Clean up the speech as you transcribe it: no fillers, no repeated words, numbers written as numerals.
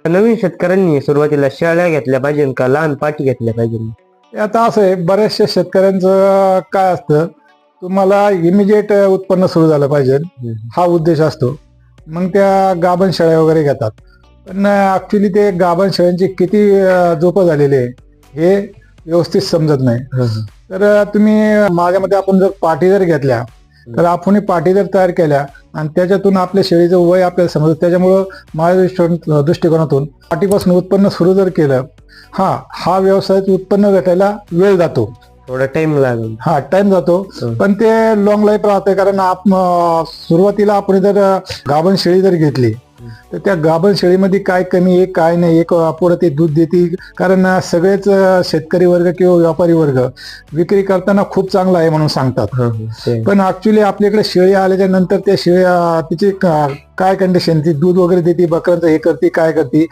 नवीन शेतकऱ्यांनी सुरुवातीला शेळ्या घेतल्या पाहिजे का लहान पाठी घेतल्या पाहिजे? ते आता असं आहे, बऱ्याचशा शेतकऱ्यांचं काय असतं, तुम्हाला इमिजिएट उत्पन्न सुरू झालं पाहिजे हा उद्देश असतो. मग त्या गाभण शेळ्या वगैरे घेतात. पण ऍक्च्युली ते गाभण शेळ्यांची किती झोपं झालेली आहे हे व्यवस्थित समजत नाही. तर तुम्ही माझ्यामध्ये आपण जर पाठी जर घेतल्या तर आपण पाठी जर तयार केल्या आणि त्याच्यातून आपल्या शेळीचं वय आपल्याला समजतं. त्याच्यामुळं माझ्या दृष्टिकोनातून पाठीपासून उत्पन्न सुरू जर केलं, हा व्यवसायात उत्पन्न भेटायला वेळ जातो, थोडा टाइम लागेल. टाइम जातो, पण ते लॉंग लाईफ राहते. कारण सुरुवातीला आपण जर गाभण शेळी जर घेतली तर त्या गाभण शेळीमध्ये काय कमी आहे काय नाही, एक पुढे ते दूध देते. कारण सगळेच शेतकरी वर्ग किंवा व्यापारी वर्ग विक्री करताना खूप चांगला आहे म्हणून सांगतात. पण ऍक्च्युली आपल्याकडे शेळी आल्याच्या नंतर त्या शेळ्या तिची काय कंडिशन, ती दूध वगैरे देते, बकऱ्यांचं हे करते काय करते